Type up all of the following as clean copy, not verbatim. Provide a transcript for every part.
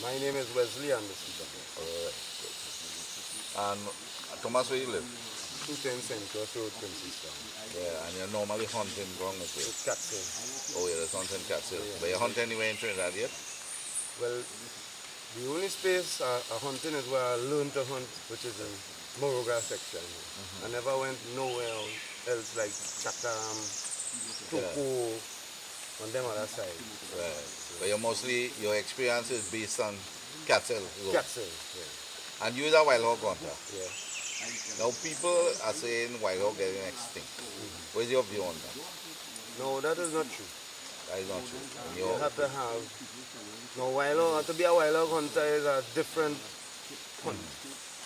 My name is Weasly and the speaker. Alright. And Thomas, where you live? 210 Central Road, Princetown. Yeah, and you're normally hunting ground with it. It's Catskill. Oh, yeah, there's hunting cats here. Yeah. But you hunt anywhere in Trinidad yet? Well, the only space I hunting is where I learned to hunt, which is in Moroga section. I never went nowhere else like Chatham, Toko, on them other side. Right. But you're mostly, your experience is based on cattle. Catskill, yeah. And you're a wild hog hunter. Yeah. Now people are saying wild hog getting extinct. What's your view on that? No, that is not true. That is not true. And You have to have, no, wild hog, to be a wild hog hunter is a different hunt.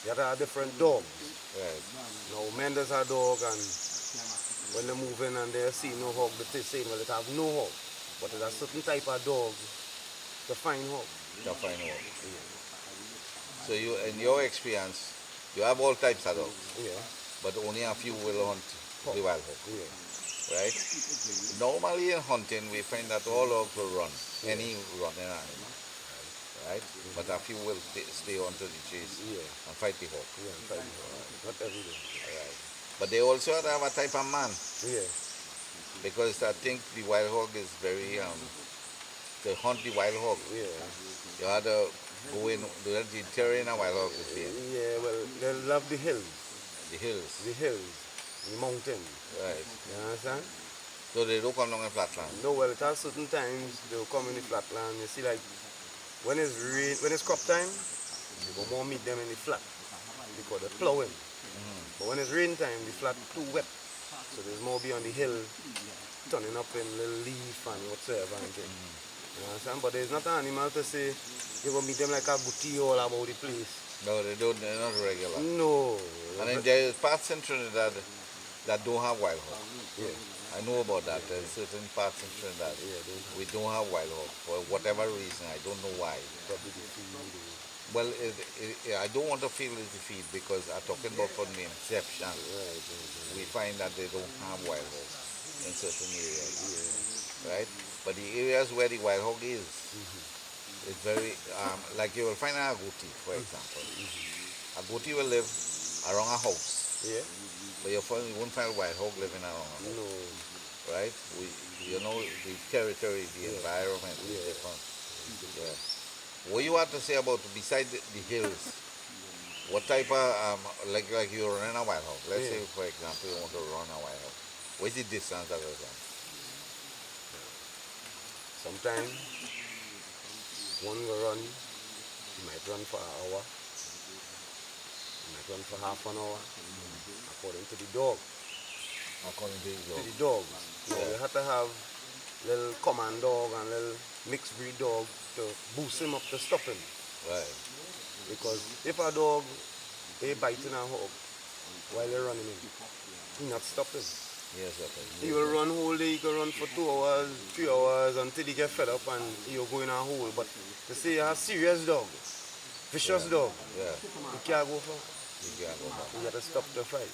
You have to have different dogs. right. Now, men does have dog, and when they move in and they see no hog, they say, well, it have no hog. But it's a certain type of dog to find hog. The fine hog. So you, in your experience, you have all types of dogs, Yeah, but only a few will hunt the wild hog. yeah. Right? Normally in hunting, we find that all dogs will run, any running animal, right? But a few will stay onto the chase Yeah, and fight the hog. yeah, find hog. Not every day. Right. But they also have a type of man, Yeah, because I think the wild hog is very, to hunt the wild hog, yeah. you have to go in, the terrain a wild hog is there, Yeah, well, they love the hills, the hills, the mountain. right? You understand? So they don't come down in flatland. No, well, it has certain times they'll come in the flatland. You see, like, when it's rain, when it's crop time, you go more meet them in the flat because they're plowing. But when it's rain time, the flat too wet. So there's more be on the hill, turning up in little leaf and whatsoever and thing. You understand? But there's not an animal to say you go meet them like a booty all about the place. No, they don't, they're not regular. No. And then there is parts in Trinidad that don't have wild hog. Yeah, I know about that. There's certain parts in Trinidad yeah, they we don't have wild hog for whatever reason. I don't know why. probably the feed. Well, I don't want to feel it's defeat because I'm talking about from the inception. Right, We find that they don't have wild hog in certain areas, yeah. right? But the areas where the wild hog is, it's very, like you will find an agouti, for example. Agouti will live around a house, Yeah? but you won't find wild hog living around a house, No. right? You know, the territory, the environment is Yeah. different. Yeah. What you have to say about beside the hills? What type of like you're running a wild hog? Let's say, for example, you want to run a wild hog. What is the distance that is run? Sometimes one will run, he might run for an hour, he might run for half an hour, according to the dog. According to To the dogs. So you have to have little command dog and little mixed breed dog to boost him up to stop him. Right. Because if a dog they biting a hog while they're running him, he not stopping. Yes, okay. He will run whole day, he can run for 2 hours, 3 hours until he get fed up and he'll go in a hole. But to say a serious dog, vicious dog, Yeah. he can't go for. You can't go back. You got to stop the fight.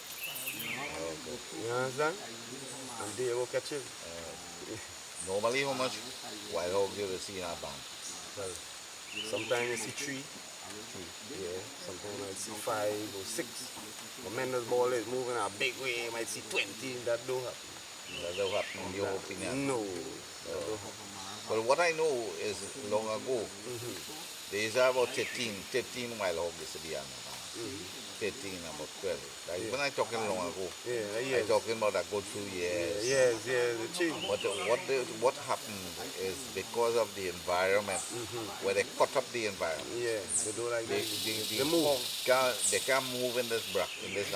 Okay. You understand? And they will catch him. Normally, how much wild hog do you see in a band? Well, sometimes you see 3. Yeah, sometimes I see 5 or 6. But men the ball is moving a big way, you might see 20. That don't happen. That don't happen in your opinion. No, that don't happen. Well, what I know is long ago, there is about 13 wild hog used to be on the band. 13, about 12. Like, when I'm talking long ago, Yeah, I'm talking about a good few years. Yes, the change. But what happened is because of the environment, where they cut up the environment, Yeah, they don't like they, that. they move. they can't move in this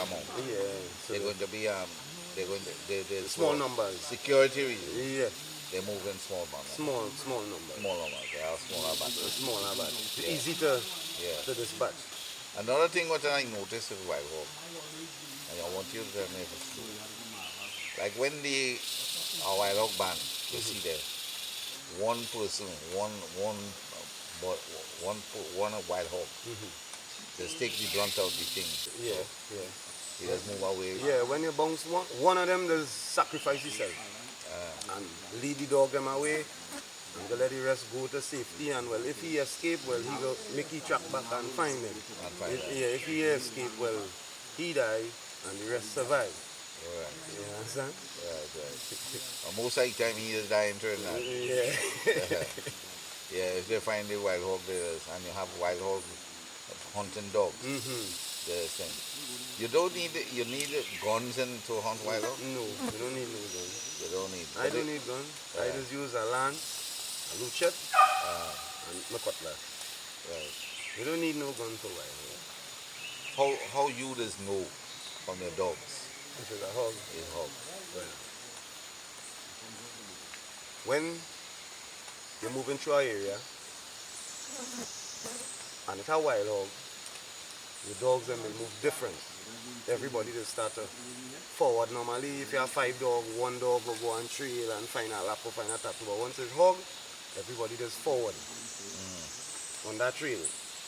amount. Yeah, so They're going to be they're small numbers. security reasons. Yeah, They move in small numbers. small numbers. Small numbers. They are smaller batches. Smaller, but Yeah. easy to Yeah. dispatch. Another thing what I noticed with wild hog, and I want you to tell me if it's true. Like when the wild hog band, you see there, one person, one wild hog, just take the brunt out the thing. Yeah, So yeah. he just move away. Yeah, when you bounce one of them, does sacrifice himself and lead the dog them away. And go let the rest go to safety, and well, if he escape, well, he go make he track back and find him. Yeah, if he escape, well, he die and the rest survive. Right. You understand? Right. Most of the time he is dying to that. Yeah. Yeah, if they find the wild hog there and you have wild hog hunting dogs, there's thing. You need guns to hunt wild hog? No, you don't need no gun. You don't need. I don't need gun. I just use a lance, a luchet, and my cutlass. Right. You don't need no gun for wild hog. How you just know from your dogs? This is a hog. Is hog. Well, when you're moving through an area and it's a wild hog, the dogs them will move different. Everybody just start to forward. Normally if you have 5 dogs, 1 dog will go on trail and find a lap or find a tattoo. But once it's hog, everybody just forward on that trail.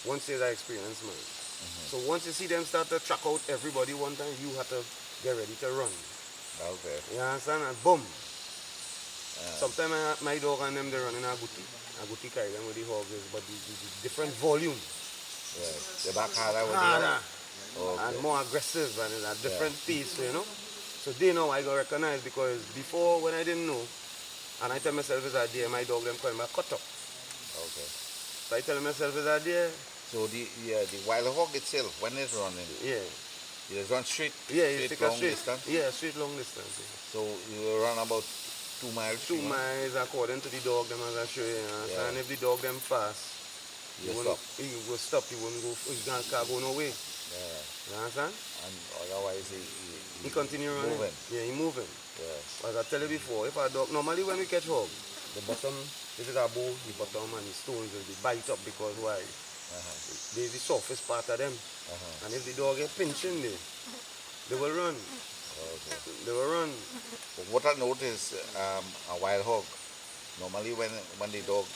Once you're that experienced man. So once you see them start to track out everybody one time, you have to get ready to run. Okay. You understand? And boom. Sometimes my dog and them they run in a guti carry them with the hogs, but the different volume. Right. The back harder with Harder. Okay. And more aggressive and in a different pace, you know. So they know I got recognized because before when I didn't know, and I tell myself it's a deer, my dog them call me a cut up. Okay. So I tell myself it's a deer. So the wild hog itself, when it's running, Yeah. you just run straight. Yeah, you take a long straight. distance. Yeah, straight long distance. Yeah. So you run about 2 miles. 2 miles according to the dog them as I show you. Yeah. And if the dog them fast, You won't- stop. he will stop. He won't go. He can't go no way. Yeah. You understand? And otherwise He continue running. moving. Yeah, he moving. Yeah. As I tell you before, if a dog normally when we catch hog, the bottom, if it's a bow, the bottom and the stones will be bite up because why? There's the softest part of them. And if the dog get pinching there, they will run. Okay. They will run. But what I notice, a wild hog, normally when the dog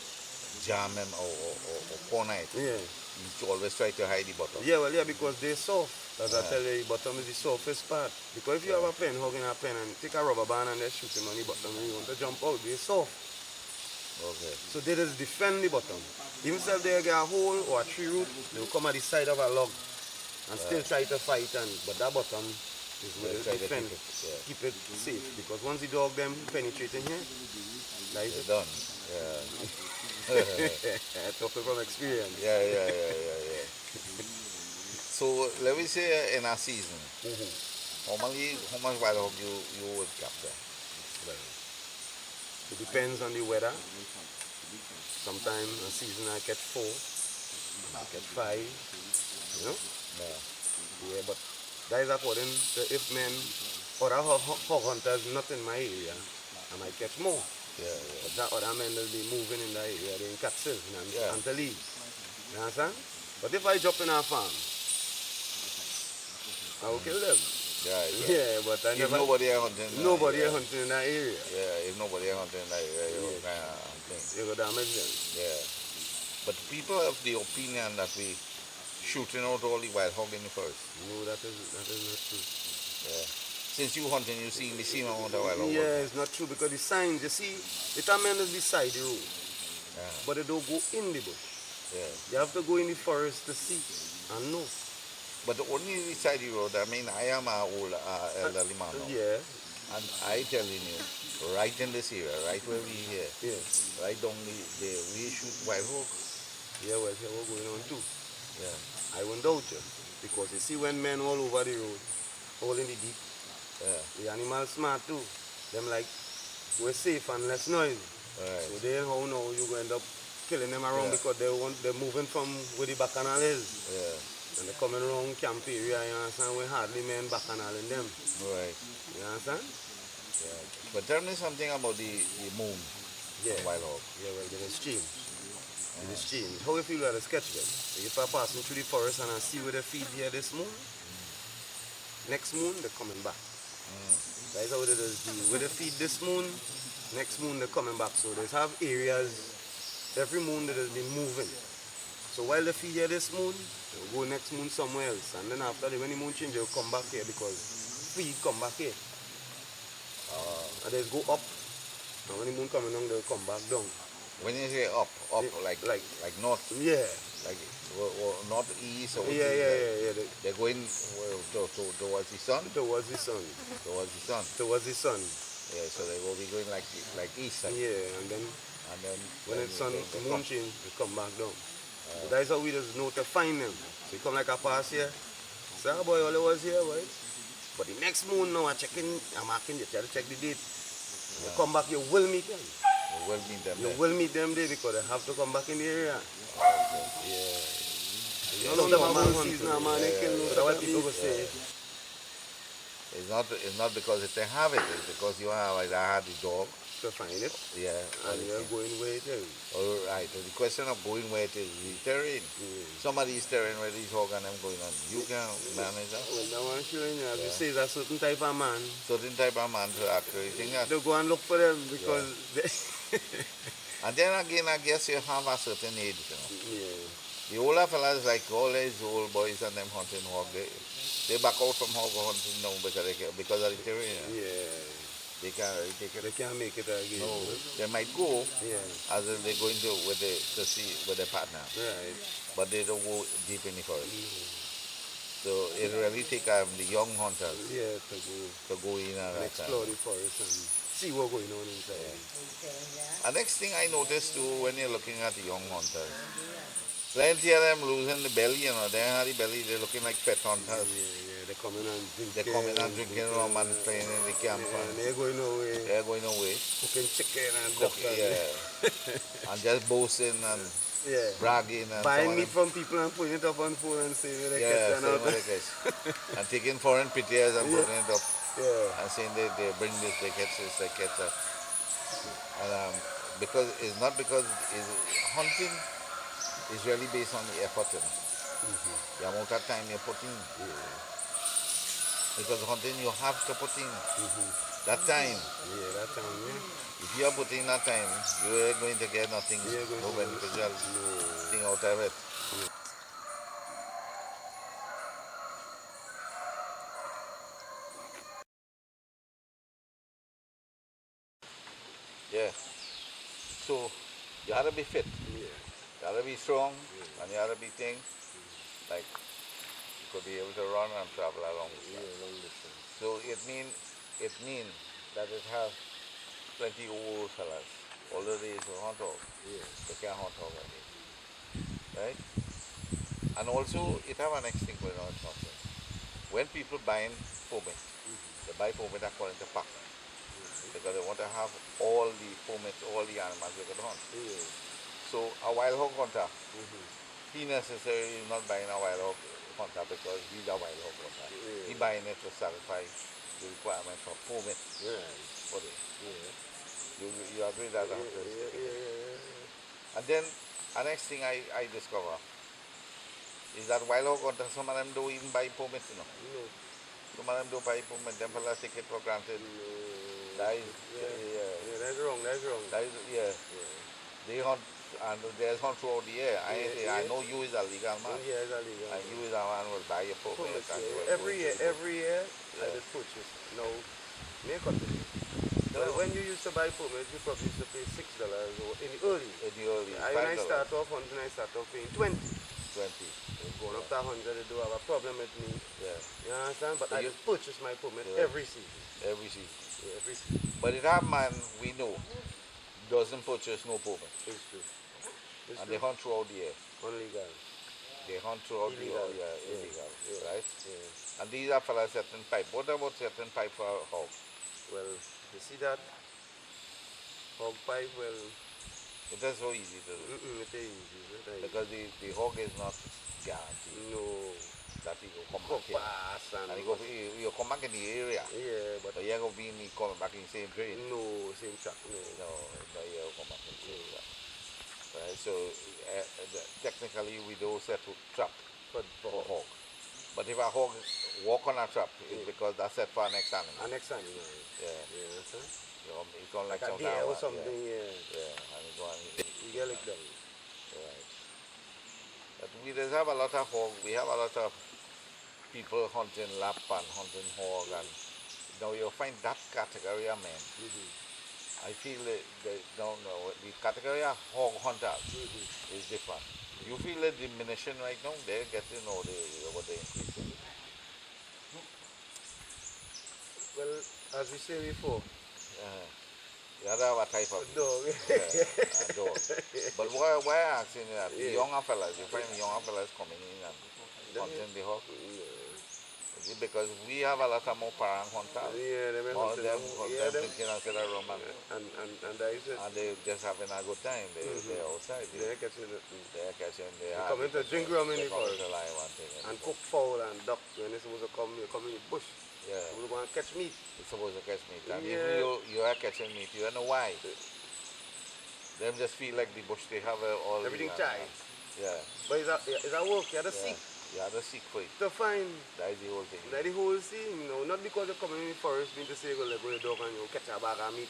jam him or corner it, Yeah. he always try to hide the bottom. Yeah, well, yeah, because they're soft. As I tell you, the bottom is the softest part. Because if you have a pen, hog in a pen, and take a rubber band and just shoot him on the bottom, and you want to jump out, they're soft. Okay. So they just defend the bottom. Even if they get a hole or a tree root, they will come at the side of a log and still try to fight. But that bottom is where they Try to defend. Keep it safe. Because once the dog them penetrate in here, that is It's it. done. Yeah. Talking from experience. Yeah. So let me say in a season, how much wild hog you would capture? Well, it depends on the weather. Sometimes a season I catch 4, I catch 5, you know? Yeah, but that is according to if men or hog hunters not in my area, I might catch more. Yeah. But that other men will be moving in that area, they catch silk and the leaves. You understand? But if I drop in a farm, I will kill them. Yeah, but I If never. nobody are hunting. Nobody are hunting in that area. Yeah, if nobody are hunting that area, you kind of thing. You go damage them. Yeah. But people have the opinion that we shooting out all the wild hog in the forest. No, that is not true. Yeah. Since you hunting, you see the same amount of wild hog. Yeah, it's not true because the signs, you see, the men is beside the road, but they don't go in the bush. Yeah. You have to go in the forest to see and know. But only beside the road, I mean, I am an old elderly man now. Yeah, And I telling you, right in this area, right where we here, yeah. right down the we shoot wild hog. Yeah, well, here we're going on too. Yeah. I won't doubt you. Because you see when men all over the road, all in the deep, the animals smart too. Them like, we're safe and less noise. Right. So they how now you go end up killing them around because they're moving from where the bacchanal is. Yeah. And they're coming around camp area, you understand, with hardly men bacchanal in them. Right. You understand? Yeah. But tell me something about the moon on wild hog. Yeah, well, it has changed. It has changed. How you feel at a sketch them? If I passing through the forest and I see where they feed here this moon, next moon they're coming back. That is how it is. Where they feed this moon, next moon they're coming back. So they have areas, every moon that has been moving. So while they feed here this moon, they'll go next moon somewhere else. And then after when the moon change, they'll come back here because feed come back here. And they'll go up. And when the moon coming down, they'll come back down. When you say up, like north, Yeah. like not east or Yeah. they're going towards the sun, Towards the sun. towards the sun. Towards the sun. Yeah, so they will be going like east side. Yeah, and then And then when it's sun, they moon come. change, they come back down. So that's how we just know to find them. So you come like a pass here. Say, oh boy, all I was here, boy. But the next moon now, I'm marking, you try to check the date. You come back, you will meet them. You will meet them You there. will meet them there because they have to come back in the area. Okay. Yeah. Yeah, None of them are so- man seasonal, man. They kill yeah. that's what people go say. It's not because they have it, it's because you have like I had the dog. To find it. Yeah. And you're going where it is. All right. So the question of going where it is the terrain. Somebody is terrain where these hog and them going on. You can manage that. Well, that one showing you. As you say, a certain type of man. Certain type of man to actually think that. They go and look for them because they And then again, I guess you have a certain age, you know. yeah. The older fellas, like all these old boys and them hunting hog, they back out from hog hunting now because of the terrain. Yeah. They can't really take it. They can't make it again. No, they might go Yeah. as if they're going to see with their partner, Right. but they don't go deep in the forest. So it really take the young hunters Yeah, to go in and and explore the forest and see what's going on inside. And next thing I noticed too, when you're looking at the young hunters, plenty of them losing the belly, you know, they have the belly, they're looking like pet hunters. Yeah. They come in and drink. They come in and drinking rum and playing in the camp. Yeah, And they're going away. they're going away. Cooking chicken and Cooking, duck. yeah. And just boasting and Yeah. bragging and Buying so on. meat from people and putting it up on phone and saying where they Yeah, catch and same all with the that. case. And taking foreign pictures and putting it up Yeah. and saying they bring this, they catch this, they catch that. And because it's not because hunting is really based on the effort, you know. The amount of time you put in. Because hunting you have to put in that time. Yeah, that time, yeah. If you are putting that time, you are going to get nothing, You are going no to beneficial thing out of it. Yeah. So you have to be fit. Yeah. You have to be strong, and you have to be thing. Like you could be able to run and travel along. Long distance. So it mean that it has plenty old fellas. Older days to hunt hog. Yeah. They can't hunt hog again. Right? And also it have an next thing going on with hunting. When people buying permit, they buy permit according to pack. Because they want to have all the permits, all the animals they can hunt. Yeah. So a wild hog hunter, he necessarily is not buying a wild hog hunter because he's a wild hog hunter. Yeah. He buying it to satisfy the requirement for permit Right. for it. Yeah. You agree that? Yeah. And then the next thing I discover is that wild hog hunters, some of them don't even buy permits, you know. No. Some of them don't buy permit, them fellas take it for granted. That is, Yeah, that's wrong. that is, they hunt, and there's hunt throughout the year. I know you is a legal man. Yeah, it's illegal. And you is a man will buy your permit. And you will Every year, I Yeah. just purchase. Now, may I continue? Well, when you used to buy permit, you probably used to pay $6 or in the early. In the early, When I $5. start off hunting, I start off paying 20. 20. Going up to 100, they do have a problem with me. Yeah, You understand? But So I you- just purchase my permit Yeah. every season. every season. Yeah, every season. But it have man we know doesn't purchase no permit. It's true. It's And true. they hunt throughout the year. Unlegal. They hunt throughout Illegal. the year, illegal, Yeah. right? Yeah. And these are fellas certain pipe. What about certain pipe for hog? Well, you see that? Hog pipe, well, It is so easy to do. it ain't easy. It ain't Because the hog is not guaranteed No. that he will come Go back here. fast and He'll come back in the area. yeah, but But he ain't gonna be me coming back in the same train. no, same track, no. No, he'll come back in the same track. Right? So technically we don't set to trap But for hog. But if a hog walk on a trap, it's because that's set for our next animal. our next animal, Yeah. you understand? It's gonna like Like a some deer or down, something, Yeah. yeah. Yeah, and it's going. You get like that. Right. But we just have a lot of hog. We have a lot of people hunting lap and hunting hog, and now you'll find that category of men. I feel that the category of hog hunters is different. You feel a diminution right now? They're getting all what they increasing. Well, as we say before, Uh, the other type of dog. yeah, and dog. But why I asking that the Yeah. younger fellas, you find the younger fellas coming in and hunting the hog? Is it because we have a lot of more parang hunters? Yeah, they may More hunting. them thinking instead of rum And that is it. and they just having a good time. They're outside. They're catching it. They're catching. They come in to drink rum in They the come forest into live one thing. and cook fowl and duck when they're supposed to come. They come in the bush. Yeah. Supposed to go and catch meat. It's supposed to catch meat. And Yeah. if you are catching meat, you don't know why. Them just feel like the bush they have all Everything the, chai. Yeah. But it's a work. You have to seek You have to seek for it. to find. That is the whole thing. That's the whole thing, you know. Not because you come in the forest, mean to say go let go the dog and you catch a bag of meat.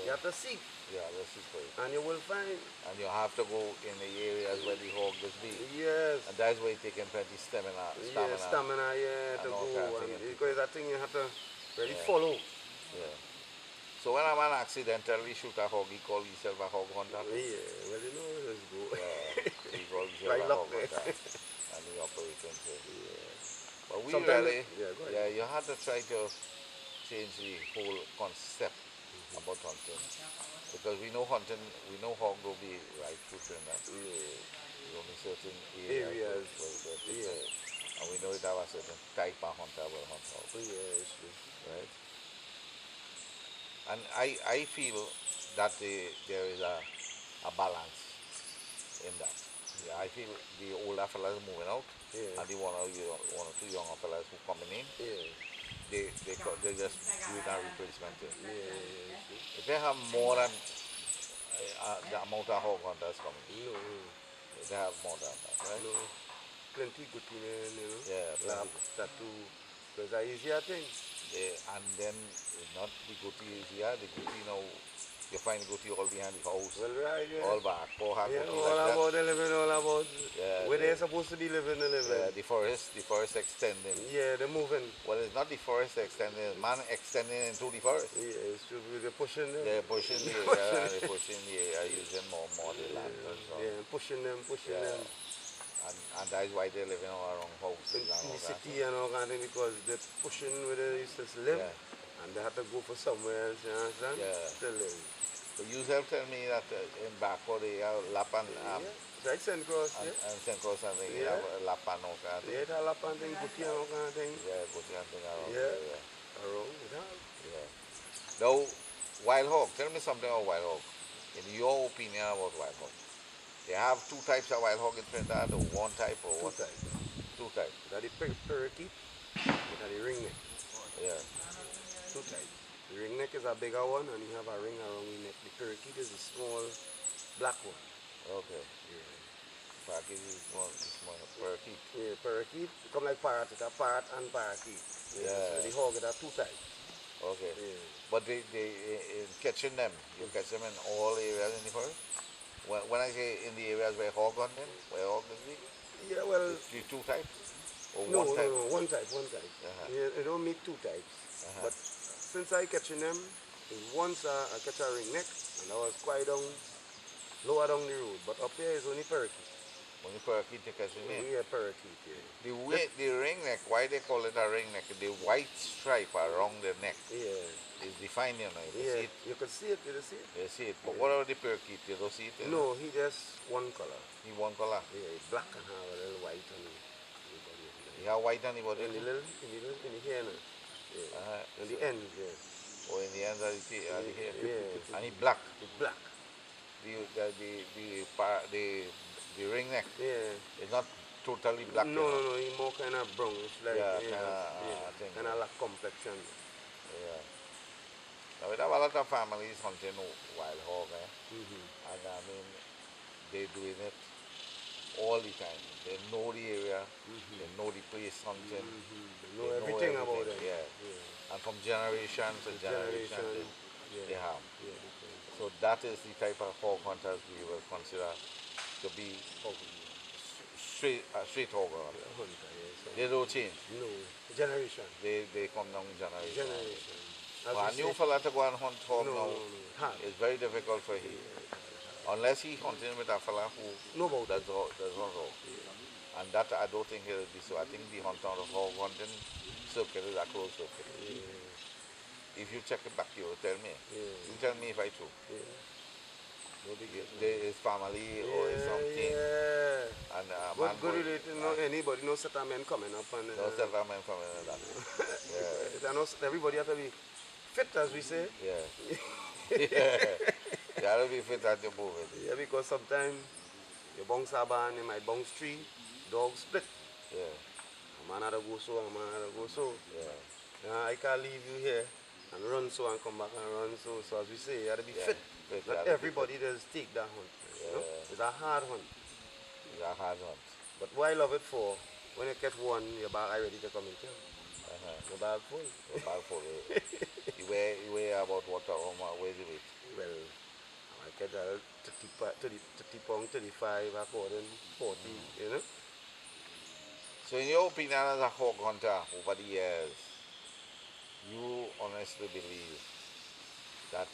You have to seek You have to seek for it. and you will find. And you have to go in the areas where the hog is be. Yes. And that's where you taking plenty stamina. Yeah, stamina, yeah, to and all go. kinds of And things. because that thing you have to really Yeah. follow. Yeah. So when a man accidentally shoot a hog, he call himself a hog hunter. Yeah, well, you know, let's go. Yeah. He call himself Like a luck hog there. hunter. And he operates and so. Yeah. But we Sometimes really, yeah, go ahead. you have to try to change the whole concept about hunting. Because we know hog will be right through Trinidad. Yeah. There's only certain Areas. And we know it have a certain type of hunter will hunt hog, Yeah, it's true. right? And I feel that there is a balance in that. Yeah, I feel the older fellas moving out, Yeah. and the one or two younger fellas who coming in, Yeah. they just do it a replacement thing. Yeah, it's true. If they have more than the amount of hog hunters coming, No, they have more than that, right? no. Plenty good in there, you know. Yeah, Lab, plenty. tattoo. Because it's easier thing. And then not the goatee is here, the goatee now, you find the goatee all behind the house, Well, right, yeah. all back, four hard Yeah, goatee all like about the living, all about Yeah, where yeah. they're supposed to be living, the that. living. The forest extending. Yeah, they're moving. Well, it's not the forest extending, it's man extending into the forest. Yeah, it's true. They're pushing them. They're pushing the area, using more the land and so on. Yeah, pushing them. Yeah. And that's why they're living all around houses In and all the that. city and all kind of thing because they're pushing where they used to live. Yeah. And they have to go for somewhere else, you understand? Yeah. To live. But you have tell me that in backward they have Lapan Yeah. Right, St. Cross, yeah. and St. Cross and they Yeah. have Lapan all kind of thing. Yeah, it have and thing, Buti and all kind of thing. Yeah, good thing around Yeah. there, yeah. Around, it have. Yeah. Now, Wildhog, tell me something about Wildhog. In your opinion about Wildhog. They have two types of Wildhog in Trinidad, or one type or Two what? types. Two types. That the parakeet, that the ringneck. Yeah. Two types. The ringneck is a bigger one and you have a ring around the neck. The parakeet is a small black one. Okay. Yeah. Parakeet is small parakeet. Yeah, parakeet, come like parrot, it's a parrot and parakeet. Yeah. So the hog, there are two types. Okay. Yeah. But they in catching them, you catch them in all areas in the forest? When I say in the areas where hog on them, where hog is big, Yeah, well, the two types? Or no, one type? no, one type. Uh-huh. Yeah, they don't make two types. Uh-huh. But since I catching them, once I catch a ringneck, and I was quite down, lower down the road. But up here is only parakeet. Only parakeet you catch them in. Yeah, parakeet, yeah. The ringneck, why they call it a ringneck? The white stripe around the neck Yeah, is defined, you know. You can yeah. see it. You can see it, you can see it. You see it. But what about the parakeet? You don't see it? No, he just one color. He one color. Yeah, he's black and have a little white on the body. He have white on the body. In the hair now. Yeah. Uh-huh. In the ends, yeah. Or in the ends of the hair. Yeah. And he black. It's black. The ringneck Yeah. is not totally black. No, you know. no, no, he's more kind of brownish, like, Yeah, thing. kind of like complexion. Yeah. Now we have a lot of families hunting wild hog, Mm-hmm. and I mean they're doing it all the time. They know the area, they know the place hunting, Mm-hmm. Know everything about it. Yeah. Yeah. And from generation to generation, they yeah. have. Yeah, okay. So that is the type of hog hunters we will consider to be straight hog hunters. Hunter, yeah. So They don't change. no, generation. They come down generation. Generation. as For a we new say, fella to go and hunt hog no, now, no, no, hard. it's very difficult for him. Unless he hunting with a fella who No about does not hog. And that I don't think he'll be so. I think the hog hunting circuit is a closed circuit. Yeah, If you check it back, you will tell me. yeah, You tell me if I true. yeah. No big deal. There is family or is something. Yeah. And Good related, no anybody, no settlement coming up and no settlement coming in that. Yeah. I know everybody has to be fit, as we say. Yeah. Yeah. You have to be fit at your movement. Yeah, because sometimes you bounce a barn, you might bounce three, dog split. Yeah. A man had to go so, a man had to go so. Yeah. I can't leave you here and run so and come back and run so. So as we say, you have to be Yeah. fit. Fit, you Not have to be everybody does take that hunt. You know? Yeah. It's a hard hunt. It's a hard one. But what I love it for, when you catch one, your bag are ready to come in town. Your bag full. Your bag full. You weigh about what, where's the weight? Well, I catch a 30 pound, 35, according 40, you know. So in your opinion as a hog hunter over the years, you honestly believe that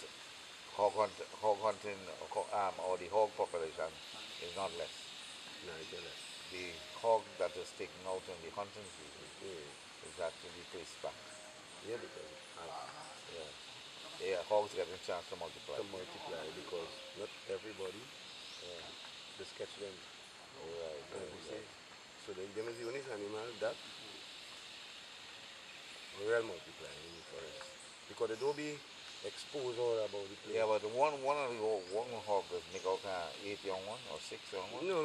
hog hunting or the hog population is not less? No, it's less. The hog that is taken out in the hunting season is actually placed back. Yeah, because Yeah. Yeah, hogs get a chance to multiply. because not everybody just catch them. Right, As we say. right. So them is the only animal that will multiply in the forest. Because they don't be exposed all about the place. Yeah, but one hog does make out 8 young one or 6 young one. No.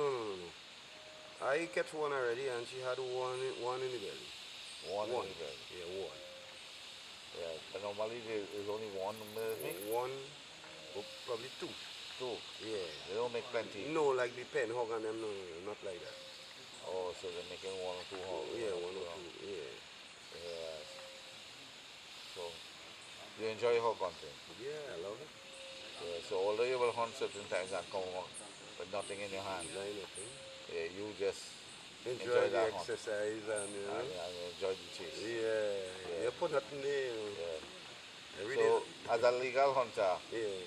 I catch one already and she had one in the belly. One. In the belly. Yeah, one. Yeah, but normally there is only one maybe? One, or probably two. Two. Yeah. They don't make plenty. No, like the pen hog and them, no, not like that. Oh, so they're making 1 or 2 hogs. Yeah, one or two, yeah. Yes. So, you enjoy hog hunting? Yeah, I love it. Yeah, so although you will hunt certain times and come home with nothing in your hand, Enjoy nothing. yeah, you just Enjoy the that hunt. exercise and, you know. And enjoy the chase. Yeah. You put nothing there, you know. Yeah. Every So, day. as a legal hunter, Yeah.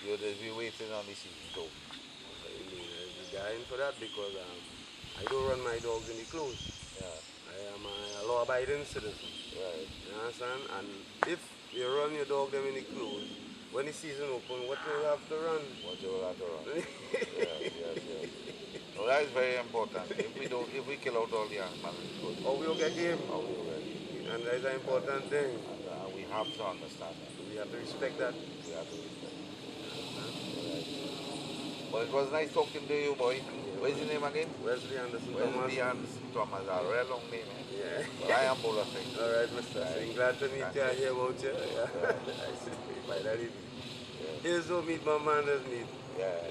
you'll just be waiting on the season too. I mean, I'll be dying for that because I don't run my dogs in the clothes. Yeah. I am a law-abiding citizen. Right. You understand? And if you run your dog them in the clothes, when the season open, what you have to run? What you will have to run. Yes. So that is very important. If we kill out all the animals, Or we'll get game. how we will get it. And that's an important thing. And we have to understand that. We have to respect that. We have to respect it. But it was nice talking to you, boy. What's your name again? Wesley Anderson Wesley Thomas. Anderson Thomas. A real long name. Yeah. But I am MBholasing. All right, Mr. Singh. Glad to meet you. I hear about you. Yeah. I see. By that evening. Here's no meet my man does meet. Yeah.